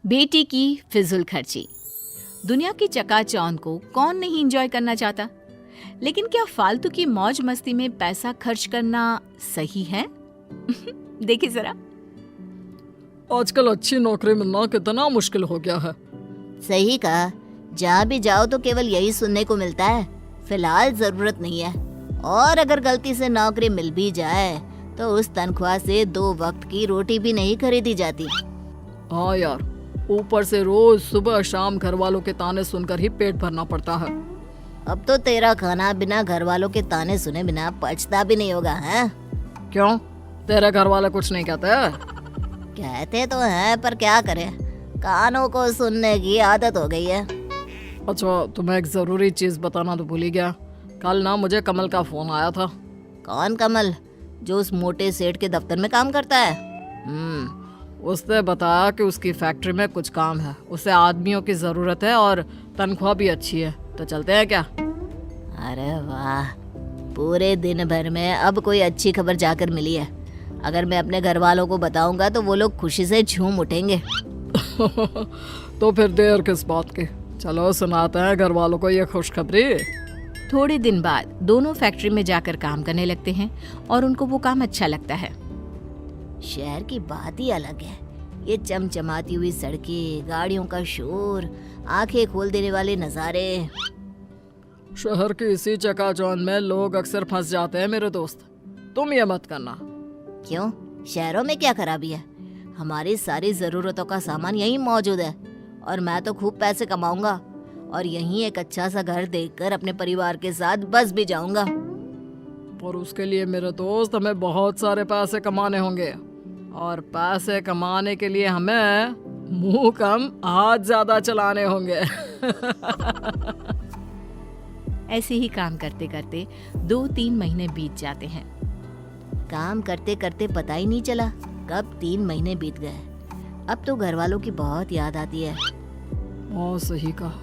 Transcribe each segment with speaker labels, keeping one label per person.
Speaker 1: बेटी की फिजूल खर्ची। दुनिया की चकाचौंध को कौन नहीं एंजॉय करना चाहता, लेकिन क्या फालतू की मौज मस्ती में पैसा खर्च करना सही है? देखिए जरा।
Speaker 2: आजकल अच्छी नौकरी मिलना कितना मुश्किल हो गया है।
Speaker 3: सही कहा, जहाँ भी जाओ तो केवल यही सुनने को मिलता है, फिलहाल जरूरत नहीं है। और अगर गलती से नौकरी मिल भी जाए तो उस तनख्वाह से 2 वक्त की रोटी भी नहीं खरीदी जाती।
Speaker 2: हाँ यार, ऊपर से रोज सुबह शाम घर वालों के ताने सुनकर ही पेट भरना पड़ता है।
Speaker 3: अब तो तेरा खाना बिना घर वालों के ताने सुने बिना पचता भी नहीं होगा, हैं?
Speaker 2: क्यों, तेरे घर वाले कुछ नहीं कहते?
Speaker 3: कहते तो हैं, पर क्या करें, कानों को सुनने की आदत हो गई है।
Speaker 2: अच्छा, तुम्हें एक जरूरी चीज बताना तो भूल ही गया। कल ना मुझे कमल का फोन आया था।
Speaker 3: कौन कमल? जो उस मोटे सेठ के दफ्तर में काम करता है?
Speaker 2: उसने बताया कि उसकी फैक्ट्री में कुछ काम है, उसे आदमियों की जरूरत है और तनख्वाह भी अच्छी है, तो चलते हैं क्या?
Speaker 3: अरे वाह, पूरे दिन भर में अब कोई अच्छी खबर जाकर मिली है। अगर मैं अपने घर वालों को बताऊंगा तो वो लोग खुशी से झूम उठेंगे।
Speaker 2: तो फिर देर किस बात की, चलो सुनाते हैं घर वालों को ये खुशखबरी।
Speaker 1: थोड़े दिन बाद दोनों फैक्ट्री में जाकर काम करने लगते हैं और उनको वो काम अच्छा लगता है।
Speaker 3: शहर की बात ही अलग है। ये चमचमाती हुई सड़कें, गाड़ियों का शोर, आंखें खोल देने वाले नजारे।
Speaker 2: शहर की इसी चकाचौंध में लोग अक्सर फंस जाते हैं मेरे दोस्त, तुम ये मत करना।
Speaker 3: क्यों, शहरों में क्या खराबी है? हमारी सारी जरूरतों का सामान यहीं मौजूद है और मैं तो खूब पैसे कमाऊंगा और यहीं एक अच्छा सा घर देखकर अपने परिवार के साथ बस भी जाऊंगा।
Speaker 2: पर उसके लिए मेरे दोस्त हमें बहुत सारे पैसे कमाने होंगे, और पैसे कमाने के लिए हमें मुंह कम हाथ ज्यादा चलाने होंगे।
Speaker 1: ऐसे ही काम करते करते 2-3 महीने बीत जाते हैं।
Speaker 3: काम करते करते पता ही नहीं चला कब 3 महीने बीत गए। अब तो घर वालों की बहुत याद आती है।
Speaker 2: हाँ सही कहा,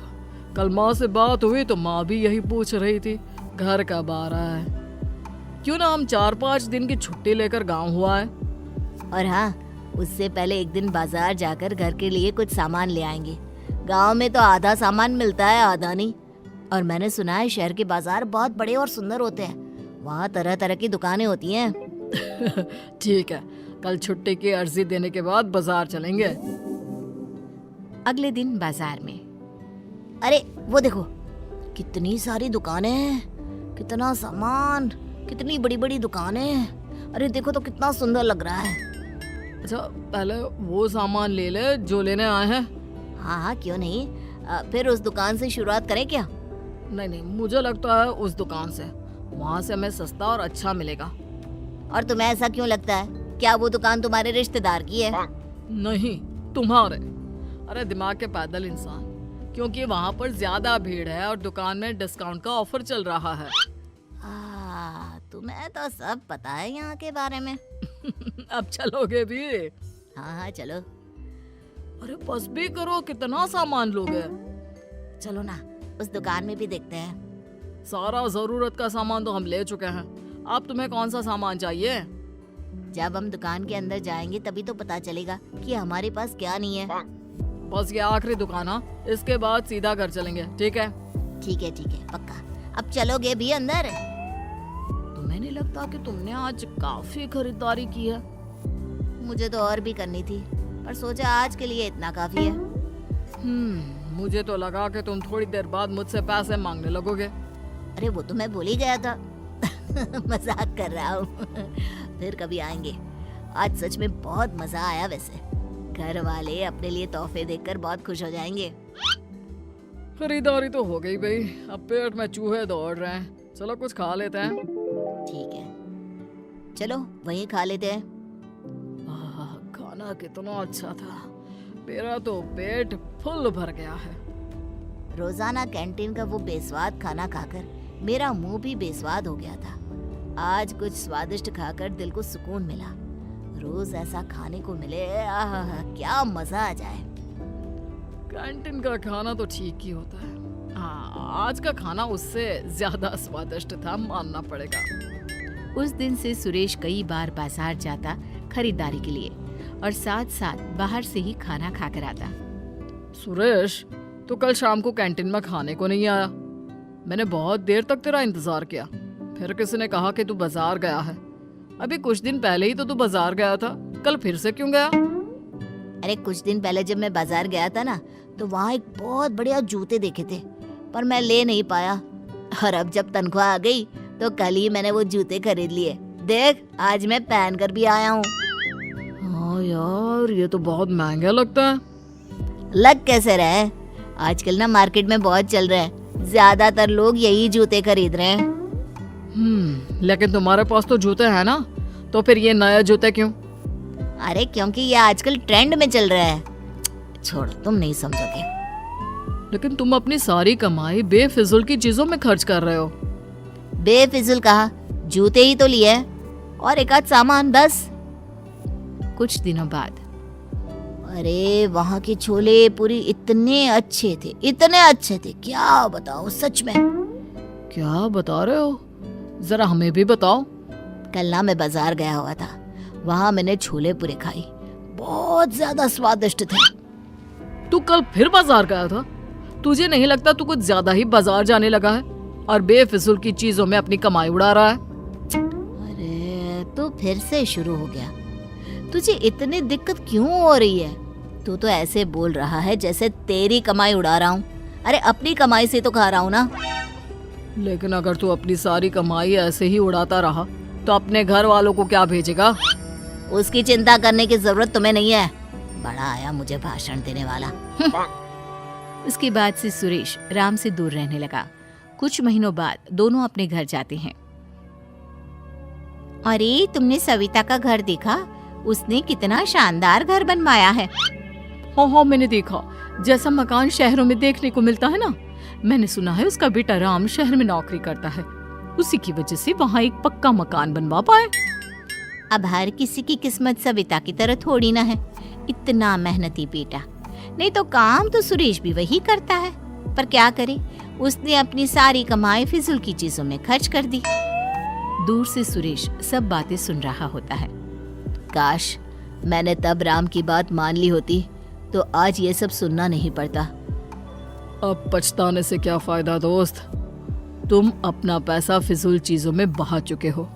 Speaker 2: कल माँ से बात हुई तो माँ भी यही पूछ रही थी घर कब आ रहा है। क्यों ना हम 4-5 दिन की छुट्टी लेकर गांव हुआ है।
Speaker 3: और हाँ, उससे पहले एक दिन बाजार जाकर घर के लिए कुछ सामान ले आएंगे। गांव में तो आधा सामान मिलता है, आधा नहीं। और मैंने सुना है शहर के बाजार बहुत बड़े और सुंदर होते हैं, वहाँ तरह तरह की दुकानें होती हैं।
Speaker 2: ठीक है, कल छुट्टी की अर्जी देने के बाद बाजार चलेंगे।
Speaker 1: अगले दिन बाजार में,
Speaker 3: अरे वो देखो, कितनी सारी दुकानें हैं, कितना सामान, कितनी बड़ी बड़ी दुकानें। अरे देखो तो कितना सुंदर लग रहा है।
Speaker 2: अच्छा, पहले वो सामान ले ले जो लेने आए हैं।
Speaker 3: हाँ हाँ, क्यों नहीं। फिर उस दुकान से शुरुआत करें क्या?
Speaker 2: नहीं, मुझे लगता है उस दुकान से, वहाँ से हमें सस्ता और अच्छा मिलेगा।
Speaker 3: और तुम्हें ऐसा क्यों लगता है? क्या वो दुकान तुम्हारे रिश्तेदार की है?
Speaker 2: नहीं, तुम्हारे। अरे दिमाग के पैदल इंसान, क्योंकि वहाँ पर ज्यादा भीड़ है और दुकान में डिस्काउंट का ऑफर चल रहा है।
Speaker 3: तुम्हें तो सब पता है यहाँ के बारे में।
Speaker 2: अब चलोगे भी?
Speaker 3: हाँ हाँ चलो।
Speaker 2: अरे बस भी करो, कितना सामान लोगे?
Speaker 3: चलो ना, उस दुकान में भी देखते हैं।
Speaker 2: सारा जरूरत का सामान तो हम ले चुके हैं, अब तुम्हें कौन सा सामान चाहिए?
Speaker 3: जब हम दुकान के अंदर जाएंगे तभी तो पता चलेगा कि हमारे पास क्या नहीं है।
Speaker 2: बस ये आखिरी दुकान है, इसके बाद सीधा घर चलेंगे, ठीक है?
Speaker 3: ठीक है पक्का। अब चलोगे भी अंदर?
Speaker 2: तुम्हें नहीं लगता कि तुमने आज काफी खरीदारी की है?
Speaker 3: मुझे तो और भी करनी थी, पर सोचा आज के लिए इतना काफी है।
Speaker 2: मुझे तो लगा कि तुम थोड़ी देर बाद मुझसे पैसे मांगने लगोगे।
Speaker 3: अरे वो तो मैं भूल ही गया था। मजाक कर रहा हूँ। फिर कभी आएंगे। आज सच में बहुत मजा आया। वैसे घर वाले अपने लिए तोहफे देखकर बहुत खुश हो जाएंगे।
Speaker 2: खरीदारी तो हो गई भाई, अब पेट में चूहे दौड़ रहे हैं, चलो कुछ खा लेते हैं।
Speaker 3: ठीक है, चलो वहीं खा लेते हैं।
Speaker 2: खाना कितना अच्छा था, मेरा तो पेट फुल भर गया है।
Speaker 3: रोजाना कैंटीन का वो बेस्वाद खाना खाकर मेरा मुंह भी बेस्वाद हो गया था। आज कुछ स्वादिष्ट खाकर दिल को सुकून मिला। रोज ऐसा खाने को मिले, क्या मजा आ जाए।
Speaker 2: कैंटीन का खाना तो ठीक ही होता है, हाँ आज का खाना उससे ज्यादा स्वादिष्ट था, मानना पड़ेगा।
Speaker 1: उस दिन से सुरेश कई बार बाजार जाता खरीदारी के लिए, और साथ साथ बाहर से ही खाना खाकर आता।
Speaker 2: सुरेश, तू कल शाम को कैंटीन में खाने को नहीं आया। मैंने बहुत देर तक तेरा इंतजार किया। फिर किसी ने कहा कि तू बाजार गया है। अभी कुछ दिन पहले ही तो तू बाजार गया था, कल फिर से क्यों गया?
Speaker 3: अरे कुछ दिन पहले जब मैं बाजार गया था ना, तो वहाँ एक बहुत बढ़िया जूते देखे थे, पर मैं ले नहीं पाया। और अब जब तनख्वाह आ गई तो कल ही मैंने वो जूते खरीद लिए। देख, आज मैं पहन कर भी आया हूँ।
Speaker 2: हाँ यार, ये तो बहुत महंगा लगता है।
Speaker 3: लग कैसे रहे, आजकल ना मार्केट में बहुत चल रहा है, ज्यादातर लोग यही जूते खरीद रहे हैं।
Speaker 2: लेकिन तुम्हारे पास तो जूते हैं ना, तो फिर ये नए जूते क्यों?
Speaker 3: अरे क्योंकि ये आजकल ट्रेंड में चल रहा है। छोड़, तुम नहीं समझोगे।
Speaker 2: लेकिन तुम अपनी सारी कमाई बेफिजुल की चीजों में खर्च कर रहे हो।
Speaker 3: बेफिजुल कहा, जूते ही तो लिए और एक आध सामान बस।
Speaker 1: कुछ दिनों बाद
Speaker 3: अरे वहाँ के छोले पूरी इतने अच्छे थे, इतने अच्छे थे, क्या बताओ सच में।
Speaker 2: क्या बता रहे हो? जरा हमें भी बताओ।
Speaker 3: कल ना मैं बाजार गया हुआ था, वहाँ मैंने छोले पूरे खाई, बहुत ज्यादा स्वादिष्ट थे।
Speaker 2: तू कल फिर बाजार गया था? तुझे नहीं लगता तू कुछ ज्यादा ही बाजार जाने लगा है और बेफिजुल की चीजों में अपनी कमाई उड़ा रहा है?
Speaker 3: अरे तो फिर से शुरू हो गया। तुझे इतनी दिक्कत क्यों हो रही है? तू तो ऐसे बोल रहा है जैसे तेरी कमाई उड़ा रहा हूँ। अरे अपनी कमाई से तो खा रहा हूँ ना।
Speaker 2: लेकिन अगर तू अपनी सारी कमाई ऐसे ही उड़ाता रहा तो अपने घर वालों को क्या भेजेगा?
Speaker 3: उसकी चिंता करने की जरूरत तुम्हें नहीं है। बड़ा आया मुझे भाषण देने वाला।
Speaker 1: उसके बाद से सुरेश राम से दूर रहने लगा। कुछ महीनों बाद दोनों अपने घर जाते हैं।
Speaker 3: अरे तुमने सविता का घर देखा? उसने कितना शानदार घर बनवाया है।
Speaker 2: हाँ, मैंने देखा। जैसा मकान शहरों में देखने को मिलता है ना। मैंने सुना है उसका बेटा राम शहर में नौकरी करता है, उसी की वजह से वहाँ एक पक्का मकान बनवा पाए।
Speaker 3: अब हर किसी की किस्मत सविता की तरह थोड़ी ना है। इतना मेहनती बेटा, नहीं तो काम तो सुरेश भी वही करता है, पर क्या करे, उसने अपनी सारी कमाई फिजूल की चीजों में खर्च कर दी।
Speaker 1: दूर से सुरेश सब बातें सुन रहा होता है।
Speaker 3: काश मैंने तब राम की बात मान ली होती तो आज ये सब सुनना नहीं पड़ता।
Speaker 2: अब पछताने से क्या फायदा दोस्त, तुम अपना पैसा फिजूल चीजों में बहा चुके हो।